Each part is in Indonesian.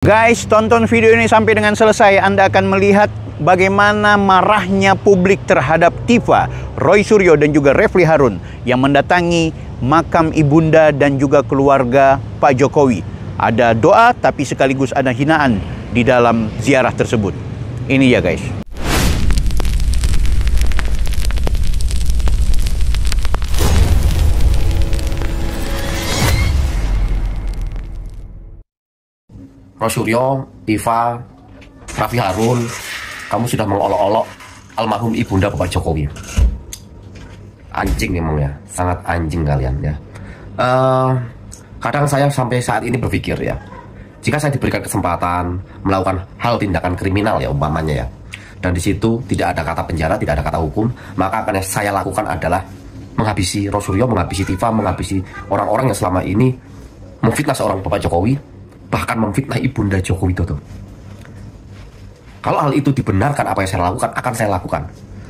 Guys, tonton video ini sampai dengan selesai. Anda akan melihat bagaimana marahnya publik terhadap Tifa, Roy Suryo dan juga Refli Harun yang mendatangi makam ibunda dan juga keluarga Pak Jokowi. Ada doa tapi sekaligus ada hinaan di dalam ziarah tersebut. Ini ya guys. Roy Suryo, Tifa, Refli Harun, kamu sudah mengolok-olok almarhum ibunda Bapak Jokowi. Anjing memang ya, sangat anjing kalian ya. Kadang saya sampai saat ini berpikir ya, jika saya diberikan kesempatan melakukan hal tindakan kriminal ya umpamanya ya, dan di situ tidak ada kata penjara, tidak ada kata hukum, maka akan yang saya lakukan adalah menghabisi Roy Suryo, menghabisi Tifa, menghabisi orang-orang yang selama ini memfitnah seorang Bapak Jokowi, bahkan memfitnah ibunda Joko Widodo. Kalau hal itu dibenarkan apa yang saya lakukan, akan saya lakukan.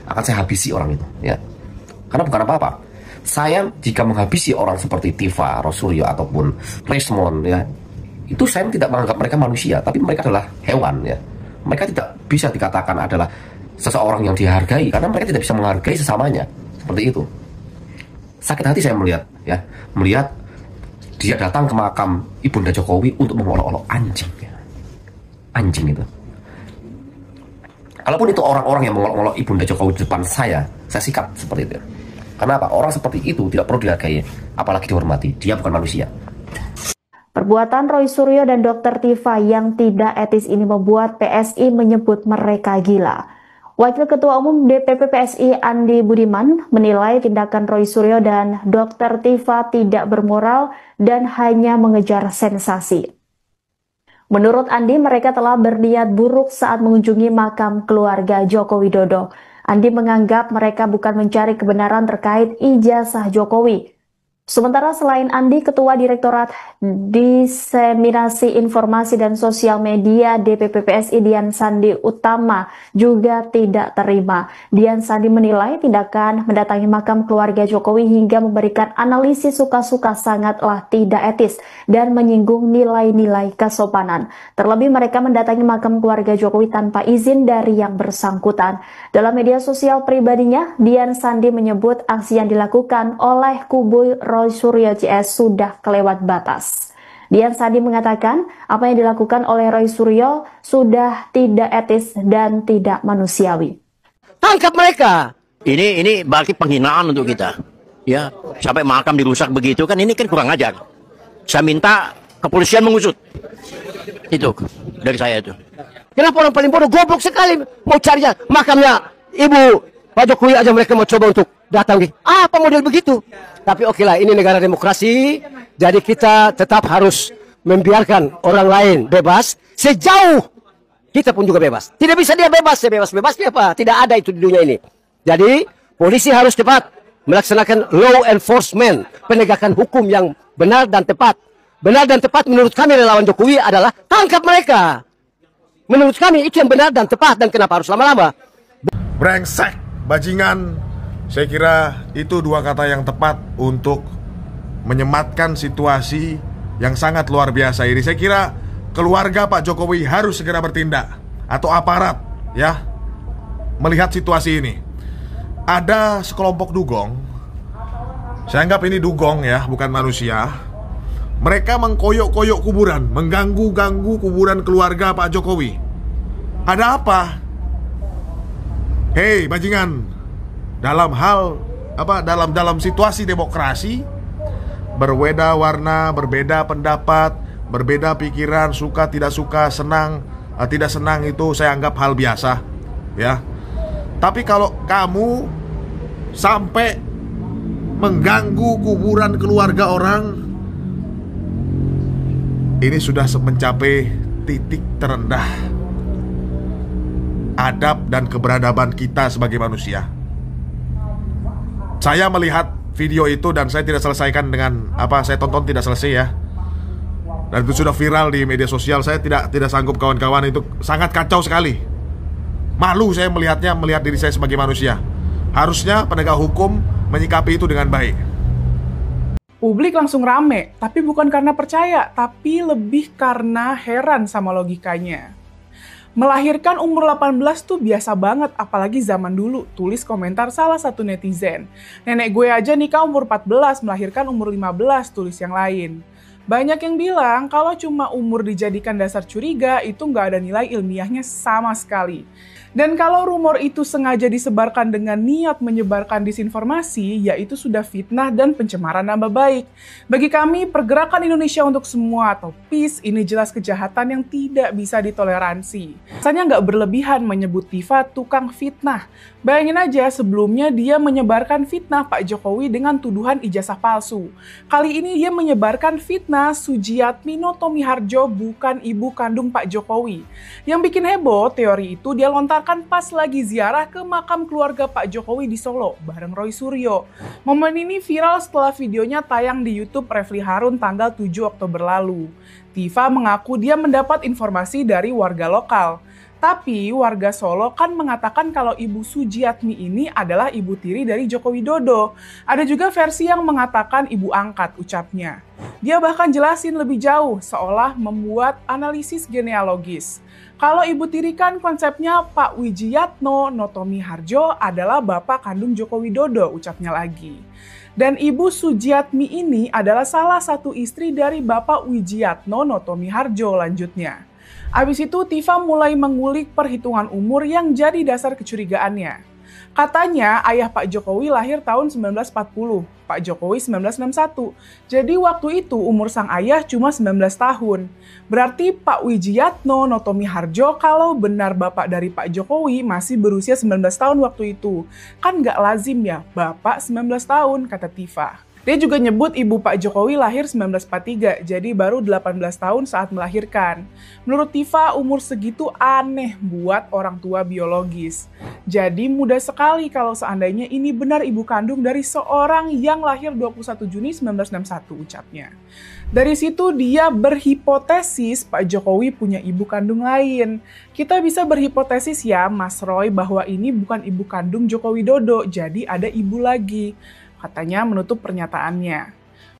Akan saya habisi orang itu ya. Karena bukan apa-apa. Saya jika menghabisi orang seperti Tifa, Roy Suryo ataupun Resmond ya, itu saya tidak menganggap mereka manusia, tapi mereka adalah hewan ya. Mereka tidak bisa dikatakan adalah seseorang yang dihargai karena mereka tidak bisa menghargai sesamanya. Seperti itu. Sakit hati saya melihat ya, melihat dia datang ke makam ibunda Jokowi untuk mengolok-olok anjing ya. Anjing itu. Kalaupun itu orang-orang yang mengolok-olok ibunda Jokowi di depan saya sikap seperti itu. Kenapa? Orang seperti itu tidak perlu dihargai, apalagi dihormati. Dia bukan manusia. Perbuatan Roy Suryo dan Dr. Tifa yang tidak etis ini membuat PSI menyebut mereka gila. Wakil Ketua Umum DPP PSI Andi Budiman menilai tindakan Roy Suryo dan Dr. Tifa tidak bermoral dan hanya mengejar sensasi. Menurut Andi, mereka telah berniat buruk saat mengunjungi makam keluarga Joko Widodo. Andi menganggap mereka bukan mencari kebenaran terkait ijazah Jokowi. Sementara selain Andi, Ketua Direktorat Diseminasi Informasi dan Sosial Media DPP PSI Dian Sandi Utama juga tidak terima. Dian Sandi menilai tindakan mendatangi makam keluarga Jokowi hingga memberikan analisis suka-suka sangatlah tidak etis dan menyinggung nilai-nilai kesopanan. Terlebih mereka mendatangi makam keluarga Jokowi tanpa izin dari yang bersangkutan. Dalam media sosial pribadinya, Dian Sandi menyebut aksi yang dilakukan oleh kubu Roy Suryo CS sudah kelewat batas. Dian Sandi mengatakan apa yang dilakukan oleh Roy Suryo sudah tidak etis dan tidak manusiawi. Tangkap mereka. Ini berarti penghinaan untuk kita. Ya, sampai makam dirusak begitu kan, ini kan kurang ajar. Saya minta kepolisian mengusut. Itu dari saya itu. Kenapa orang paling bodoh goblok sekali mau cari makamnya Ibu Pak Jokowi aja mereka mau coba untuk datang. Apa model begitu? Tapi oke lah, ini negara demokrasi, jadi kita tetap harus membiarkan orang lain bebas sejauh kita pun juga bebas. Tidak bisa dia bebas, bebas-bebasnya apa? Tidak ada itu di dunia ini. Jadi polisi harus cepat melaksanakan law enforcement, penegakan hukum yang benar dan tepat. Benar dan tepat menurut kami relawan Jokowi adalah tangkap mereka. Menurut kami itu yang benar dan tepat, dan kenapa harus lama-lama? Brengsek, bajingan. Saya kira itu dua kata yang tepat untuk menyematkan situasi yang sangat luar biasa ini. Saya kira keluarga Pak Jokowi harus segera bertindak, atau aparat ya, melihat situasi ini. Ada sekelompok dugong, saya anggap ini dugong ya, bukan manusia. Mereka mengkoyok-koyok kuburan, mengganggu-ganggu kuburan keluarga Pak Jokowi. Ada apa? Hei bajingan, dalam hal apa, dalam situasi demokrasi, berbeda warna, berbeda pendapat, berbeda pikiran, suka tidak suka, senang tidak senang, itu saya anggap hal biasa ya. Tapi kalau kamu sampai mengganggu kuburan keluarga orang, ini sudah mencapai titik terendah adab dan keberadaban kita sebagai manusia. Saya melihat video itu dan saya tidak selesaikan dengan apa saya tonton, tidak selesai ya. Dan itu sudah viral di media sosial. Saya tidak sanggup kawan-kawan, itu sangat kacau sekali. Malu saya melihatnya, melihat diri saya sebagai manusia. Harusnya penegak hukum menyikapi itu dengan baik. Publik langsung rame, tapi bukan karena percaya, tapi lebih karena heran sama logikanya. Melahirkan umur 18 tuh biasa banget, apalagi zaman dulu, tulis komentar salah satu netizen. Nenek gue aja nikah umur 14, melahirkan umur 15, tulis yang lain. Banyak yang bilang kalau cuma umur dijadikan dasar curiga, itu nggak ada nilai ilmiahnya sama sekali. Dan kalau rumor itu sengaja disebarkan dengan niat menyebarkan disinformasi, yaitu sudah fitnah dan pencemaran nama baik. Bagi kami, Pergerakan Indonesia untuk Semua atau PIS ini jelas kejahatan yang tidak bisa ditoleransi. Rasanya nggak berlebihan menyebut Tifa tukang fitnah. Bayangin aja sebelumnya dia menyebarkan fitnah Pak Jokowi dengan tuduhan ijazah palsu. Kali ini dia menyebarkan fitnah Sujiatmi Noto Miharjo bukan ibu kandung Pak Jokowi. Yang bikin heboh, teori itu dia lontarkan pas lagi ziarah ke makam keluarga Pak Jokowi di Solo bareng Roy Suryo. Momen ini viral setelah videonya tayang di YouTube Refly Harun tanggal 7 Oktober lalu. Tifa mengaku dia mendapat informasi dari warga lokal. Tapi warga Solo kan mengatakan kalau Ibu Sujiatmi ini adalah ibu tiri dari Joko Widodo. Ada juga versi yang mengatakan ibu angkat ucapnya. Dia bahkan jelasin lebih jauh, seolah membuat analisis genealogis. Kalau ibu tiri kan konsepnya Pak Wijiyatno Notomi Harjo adalah bapak kandung Joko Widodo, ucapnya lagi. Dan Ibu Sujiatmi ini adalah salah satu istri dari Bapak Wijiyatno Notomi Harjo, lanjutnya. Abis itu Tifa mulai mengulik perhitungan umur yang jadi dasar kecurigaannya. Katanya ayah Pak Jokowi lahir tahun 1940, Pak Jokowi 1961. Jadi waktu itu umur sang ayah cuma 19 tahun. Berarti Pak Wijiyatno Notomi Harjo kalau benar bapak dari Pak Jokowi masih berusia 19 tahun waktu itu. Kan nggak lazim ya, bapak 19 tahun, kata Tifa. Dia juga nyebut ibu Pak Jokowi lahir 1943, jadi baru 18 tahun saat melahirkan. Menurut Tifa, umur segitu aneh buat orang tua biologis. Jadi mudah sekali kalau seandainya ini benar ibu kandung dari seorang yang lahir 21 Juni 1961, ucapnya. Dari situ dia berhipotesis Pak Jokowi punya ibu kandung lain. Kita bisa berhipotesis ya, Mas Roy, bahwa ini bukan ibu kandung Joko Widodo, jadi ada ibu lagi. Katanya menutup pernyataannya.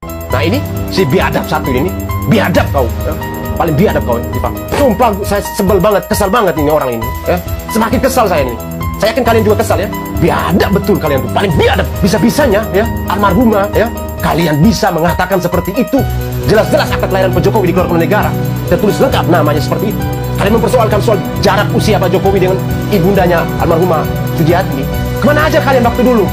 Nah ini, si biadab satu ini, biadab kau. Ya. Paling biadab kau, Tifa. Sumpah, saya sebel banget, kesal banget ini orang ini. Ya. Semakin kesal saya ini. Saya yakin kalian juga kesal ya. Biadab betul kalian tuh, paling biadab. Bisa-bisanya ya, almarhumah ya, kalian bisa mengatakan seperti itu. Jelas-jelas akta kelahiran Pak Jokowi dikeluarkan oleh negara. Tertulis lengkap namanya seperti itu. Kalian mempersoalkan soal jarak usia Pak Jokowi dengan ibundanya almarhumah Sujiatmi. Kemana aja kalian waktu dulu?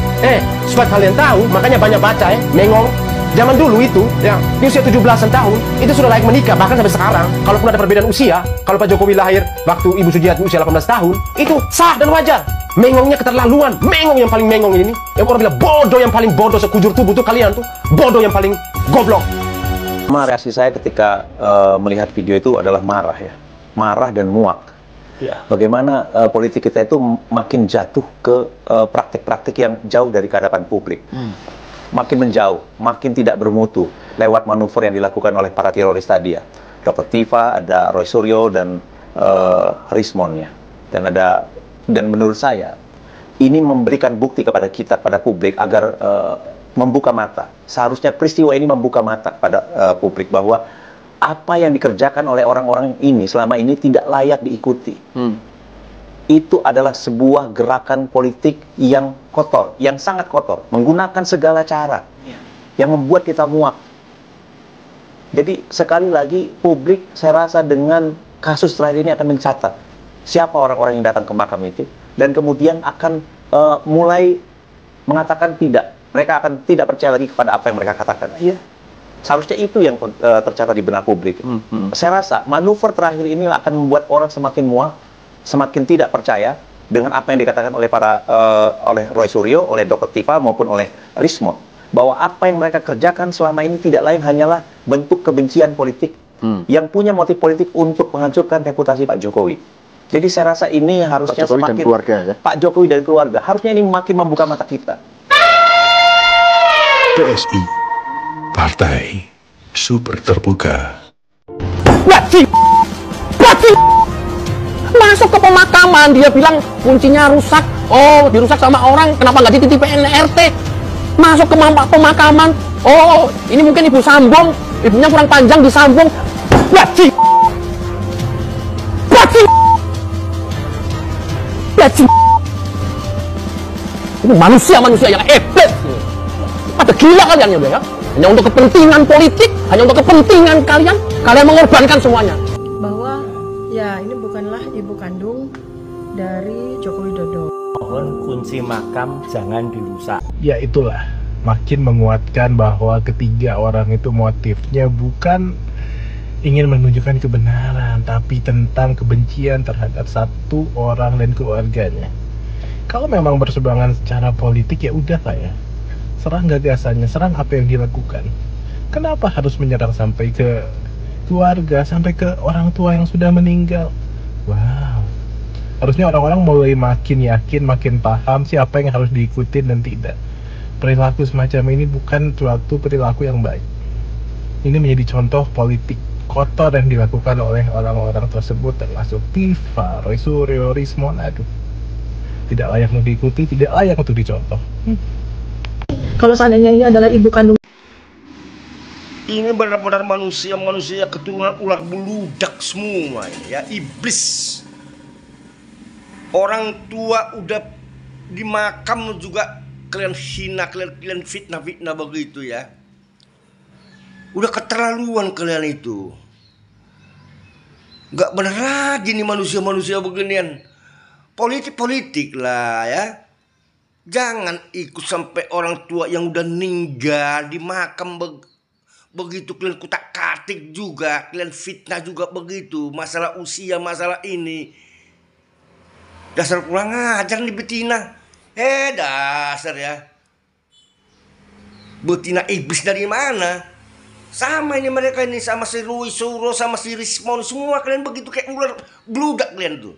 Supaya kalian tahu, makanya banyak baca ya, mengong. Zaman dulu itu, ya, di usia 17-an tahun, itu sudah layak menikah, bahkan sampai sekarang. Kalaupun ada perbedaan usia, kalau Pak Jokowi lahir waktu Ibu Sujiatmi usia 18 tahun, itu sah dan wajar. Mengongnya keterlaluan, mengong yang paling mengong ini. Yang orang bilang bodoh yang paling bodoh sekujur tubuh tuh kalian tuh, bodoh yang paling goblok. Reaksi saya ketika melihat video itu adalah marah ya, marah dan muak. Ya. Bagaimana politik kita itu makin jatuh ke praktik-praktik yang jauh dari kehadapan publik. Makin menjauh, makin tidak bermutu lewat manuver yang dilakukan oleh para teroris tadi ya. Dr. Tifa, ada Roy Suryo dan Rismonnya. Dan menurut saya ini memberikan bukti kepada kita, pada publik agar membuka mata. Seharusnya peristiwa ini membuka mata pada publik bahwa apa yang dikerjakan oleh orang-orang ini selama ini tidak layak diikuti. Itu adalah sebuah gerakan politik yang kotor, yang sangat kotor, menggunakan segala cara yang membuat kita muak. Jadi sekali lagi publik saya rasa dengan kasus terakhir ini akan mencatat siapa orang-orang yang datang ke makam itu dan kemudian akan mulai mengatakan tidak. Mereka akan tidak percaya lagi kepada apa yang mereka katakan. Iya. Seharusnya itu yang tercatat di benak publik. Saya rasa manuver terakhir ini akan membuat orang semakin muak, semakin tidak percaya dengan apa yang dikatakan oleh oleh Roy Suryo, oleh Dr. Tifa maupun oleh Rismon, bahwa apa yang mereka kerjakan selama ini tidak lain hanyalah bentuk kebencian politik yang punya motif politik untuk menghancurkan reputasi Pak Jokowi. Jadi saya rasa ini harusnya Pak Jokowi dan keluarga, ya? Pak Jokowi dan keluarga harusnya ini makin membuka mata kita. PSI, Partai Super Terbuka. Masuk ke pemakaman, dia bilang kuncinya rusak. Oh, dirusak sama orang, kenapa nggak dititipin RT? Masuk ke pemakaman, Oh, ini mungkin ibu sambung, ibunya kurang panjang disambung. Bajing. Bajing. Bajing. Ini manusia-manusia yang hebat. Pada gila kalian ya, hanya untuk kepentingan politik, hanya untuk kepentingan kalian mengorbankan semuanya. Bahwa ya ini bukanlah ibu kandung dari Joko Widodo. Mohon kunci makam jangan dirusak. Ya itulah, makin menguatkan bahwa ketiga orang itu motifnya bukan ingin menunjukkan kebenaran, tapi tentang kebencian terhadap satu orang dan keluarganya. Kalau memang berseberangan secara politik ya udah lah ya, serang gagasannya, serang apa yang dilakukan. Kenapa harus menyerang sampai ke keluarga, sampai ke orang tua yang sudah meninggal? Wow, harusnya orang-orang mulai makin yakin, makin paham siapa yang harus diikutin dan tidak. Perilaku semacam ini bukan suatu perilaku yang baik. Ini menjadi contoh politik kotor yang dilakukan oleh orang-orang tersebut, termasuk Tifa, Roy Suryo, Rismon. Aduh, tidak layak untuk diikuti, tidak layak untuk dicontoh. Kalau seandainya ini adalah ibu kandung, ini benar-benar manusia keturunan ular beludak semua ya, iblis. Orang tua udah di makam juga kalian hina, kalian fitnah begitu ya. Udah keterlaluan kalian itu. Gak bener lagi nih manusia beginian. Politik lah ya. Jangan ikut sampai orang tua yang udah meninggal di makam begitu kalian kutak-katik juga, kalian fitnah juga begitu. Masalah usia, masalah ini. Dasar kurang ajar nih betina. Dasar ya. Betina iblis dari mana? Sama ini mereka ini, sama si Roy Suryo, sama si Rismon, semua kalian begitu kayak ular beludak kalian tuh.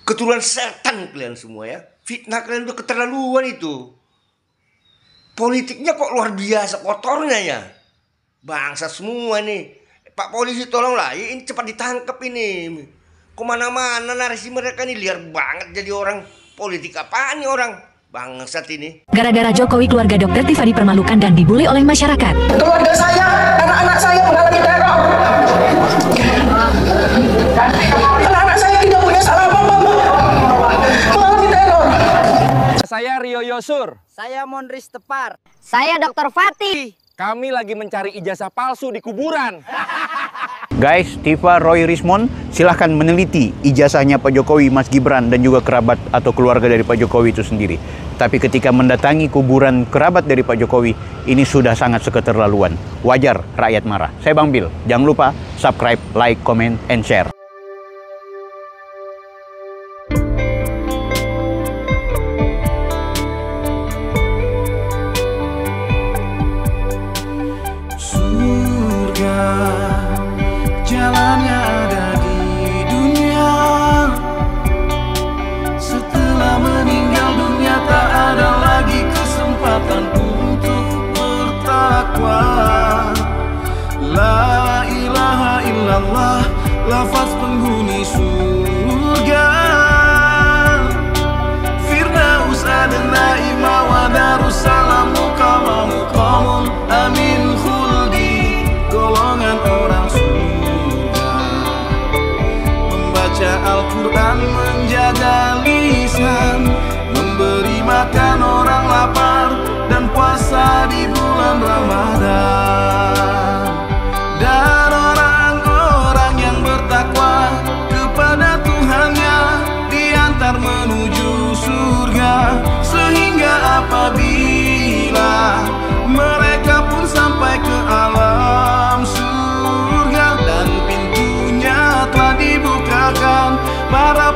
Keturunan setan kalian semua ya. Fitnah kalian udah keterlaluan itu. Politiknya kok luar biasa kotornya ya. Bangsa semua nih. Pak polisi tolonglah, ini cepat ditangkap ini. Kemana-mana narasi mereka nih liar banget jadi orang. Politik apaan nih orang? Bangsat ini. Gara-gara Jokowi, keluarga Dokter Tifa dipermalukan dan dibully oleh masyarakat. Keluarga saya, anak-anak saya mengalami teror. Anak-anak saya tidak punya salah apa-apa. Mengalami teror. Saya Rio Yosur. Saya Monris Tepar. Saya Dr. Fatih. Kami lagi mencari ijazah palsu di kuburan. Guys, Tifa, Roy, Rismon, silahkan meneliti ijazahnya Pak Jokowi, Mas Gibran, dan juga kerabat atau keluarga dari Pak Jokowi itu sendiri. Tapi ketika mendatangi kuburan kerabat dari Pak Jokowi, ini sudah sangat seketerlaluan. Wajar rakyat marah. Saya Bang Bil. Jangan lupa subscribe, like, comment, and share. Jalannya ada di dunia. Setelah meninggal dunia tak ada lagi kesempatan untuk bertakwa. La ilaha illallah, lafaz penghuni surga. Firdaus adna ima wa darussalam muqamun amin khuldi, golongan orang Al-Quran menjaga lisan, memberi makan orang lapar, dan puasa di bulan Ramadan. Dan orang-orang yang bertakwa kepada Tuhannya diantar menuju surga. Sehingga apabila mereka pun sampai ke alam surga dan pintunya telah dibukakan, para